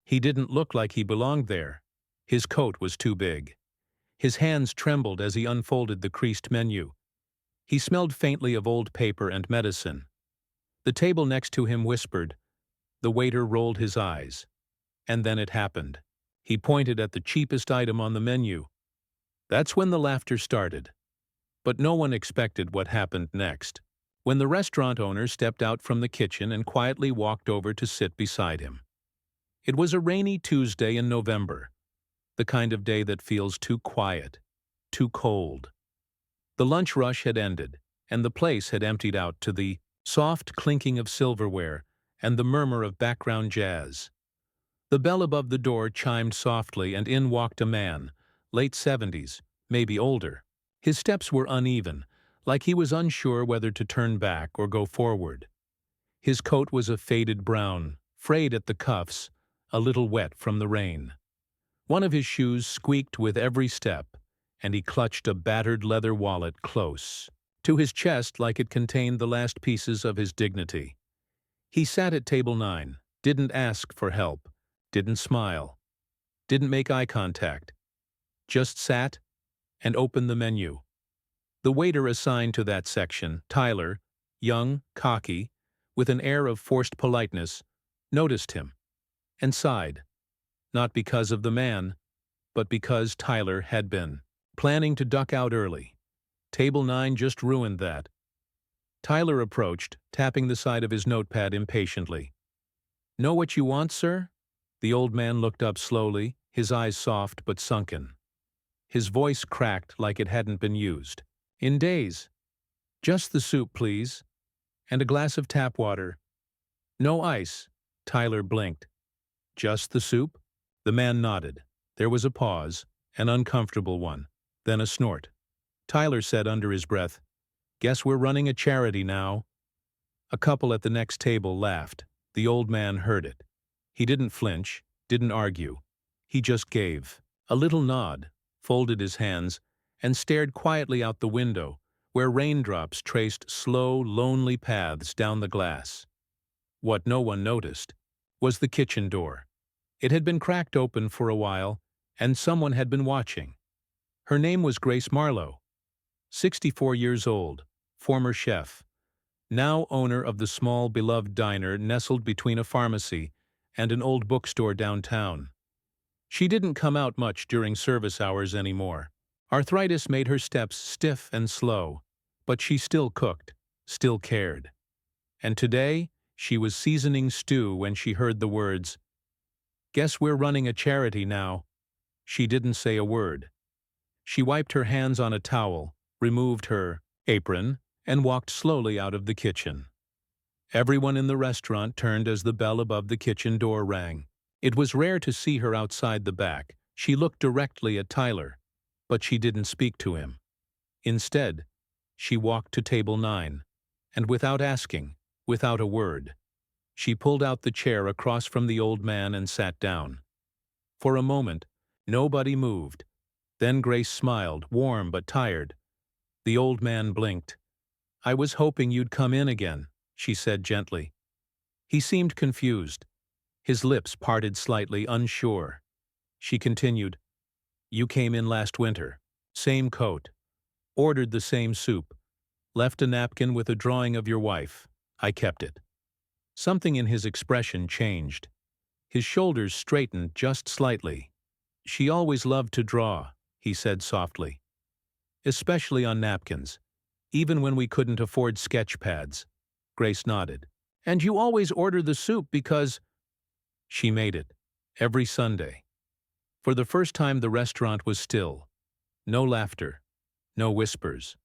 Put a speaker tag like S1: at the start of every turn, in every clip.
S1: He didn't look like he belonged there. His coat was too big. His hands trembled as he unfolded the creased menu. He smelled faintly of old paper and medicine. The table next to him whispered. The waiter rolled his eyes. And then it happened. He pointed at the cheapest item on the menu. That's when the laughter started. But no one expected what happened next. When the restaurant owner stepped out from the kitchen and quietly walked over to sit beside him. It was a rainy Tuesday in November, the kind of day that feels too quiet, too cold. The lunch rush had ended, and the place had emptied out to the soft clinking of silverware and the murmur of background jazz. The bell above the door chimed softly, and in walked a man, late 70s, maybe older. His steps were uneven, like he was unsure whether to turn back or go forward. His coat was a faded brown, frayed at the cuffs, a little wet from the rain. One of his shoes squeaked with every step, and he clutched a battered leather wallet close to his chest like it contained the last pieces of his dignity. He sat at table 9, didn't ask for help, didn't smile, didn't make eye contact, just sat and opened the menu. The waiter assigned to that section, Tyler, young, cocky, with an air of forced politeness, noticed him and sighed, not because of the man, but because Tyler had been planning to duck out early. Table 9 just ruined that. Tyler approached, tapping the side of his notepad impatiently. Know what you want, sir? The old man looked up slowly, his eyes soft but sunken. His voice cracked like it hadn't been used in days. Just the soup, please. And a glass of tap water. No ice. Tyler blinked. Just the soup? The man nodded. There was a pause, an uncomfortable one, then a snort. Tyler said under his breath, Guess we're running a charity now. A couple at the next table laughed. The old man heard it. He didn't flinch, didn't argue. He just gave a little nod, folded his hands, and stared quietly out the window, where raindrops traced slow, lonely paths down the glass. What no one noticed was the kitchen door. It had been cracked open for a while, and someone had been watching. Her name was Grace Marlowe, 64 years old, former chef, now owner of the small, beloved diner nestled between a pharmacy and an old bookstore downtown. She didn't come out much during service hours anymore. Arthritis made her steps stiff and slow, but she still cooked, still cared. And today, she was seasoning stew when she heard the words, Guess we're running a charity now. She didn't say a word. She wiped her hands on a towel, removed her apron, and walked slowly out of the kitchen. Everyone in the restaurant turned as the bell above the kitchen door rang. It was rare to see her outside the back. She looked directly at Tyler, but she didn't speak to him. Instead, she walked to table 9, and without asking, without a word, she pulled out the chair across from the old man and sat down. For a moment, nobody moved. Then Grace smiled, warm but tired. The old man blinked. I was hoping you'd come in again, she said gently. He seemed confused. His lips parted slightly, unsure. She continued, You came in last winter. Same coat. Ordered the same soup. Left a napkin with a drawing of your wife. I kept it. Something in his expression changed. His shoulders straightened just slightly. She always loved to draw, he said softly. Especially on napkins, even when we couldn't afford sketch pads. Grace nodded. And you always order the soup because... She made it, every Sunday. For the first time the restaurant was still. No laughter, no whispers.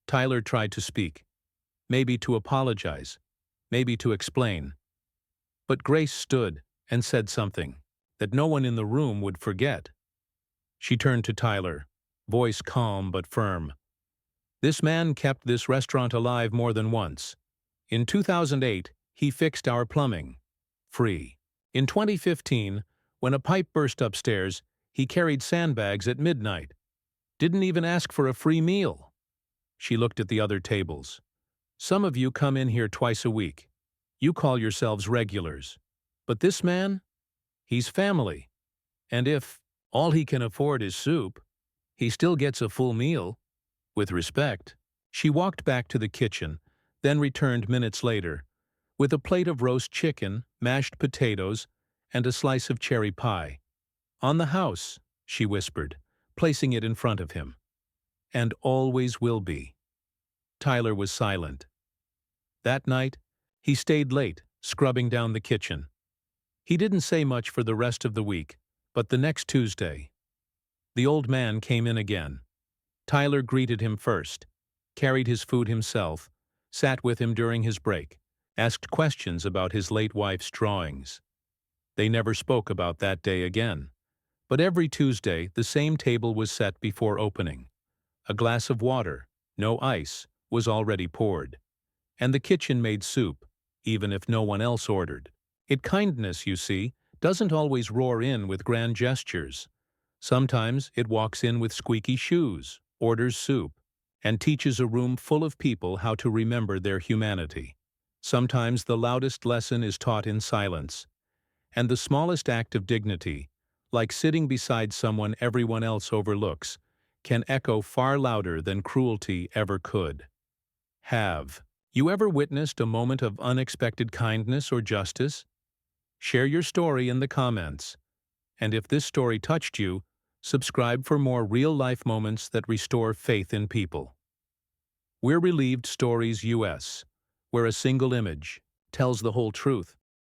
S1: Tyler tried to speak, maybe to apologize, maybe to explain. But Grace stood and said something that no one in the room would forget. She turned to Tyler, voice calm but firm. This man kept this restaurant alive more than once. In 2008, he fixed our plumbing. Free. In 2015, when a pipe burst upstairs, he carried sandbags at midnight. Didn't even ask for a free meal. She looked at the other tables. Some of you come in here twice a week. You call yourselves regulars. But this man? He's family, and if all he can afford is soup, he still gets a full meal. With respect, she walked back to the kitchen, then returned minutes later, with a plate of roast chicken, mashed potatoes, and a slice of cherry pie. "On the house," she whispered, placing it in front of him. "And always will be." Tyler was silent. That night, he stayed late, scrubbing down the kitchen. He didn't say much for the rest of the week, but the next Tuesday, the old man came in again. Tyler greeted him first, carried his food himself, sat with him during his break, asked questions about his late wife's drawings. They never spoke about that day again. But every Tuesday, the same table was set before opening. A glass of water, no ice, was already poured. And the kitchen made soup, even if no one else ordered. Kindness, you see, doesn't always roar in with grand gestures. Sometimes it walks in with squeaky shoes, orders soup, and teaches a room full of people how to remember their humanity. Sometimes the loudest lesson is taught in silence, and the smallest act of dignity, like sitting beside someone everyone else overlooks, can echo far louder than cruelty ever could. Have you ever witnessed a moment of unexpected kindness or justice? Share your story in the comments. And if this story touched you, subscribe for more real-life moments that restore faith in people. We're Relieved Stories US, where a single image tells the whole truth.